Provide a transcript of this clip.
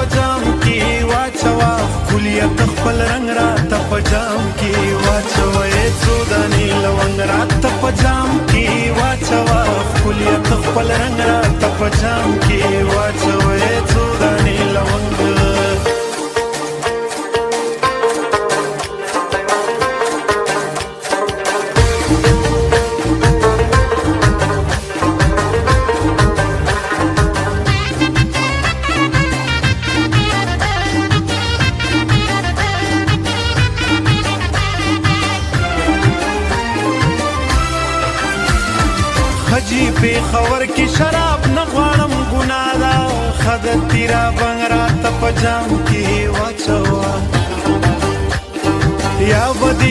پجام کی واچوا کلیت خپل رنگ را پجام کی واچوا څو دانی لونګ را پجام کی واچوا کلیت خپل رنگ را پجام کی واچوا څو دانی لونګ خجی پی خور کی شراب نغوانم گنادا خد تیرا بنگرا تپجام کی واچوا یا بدی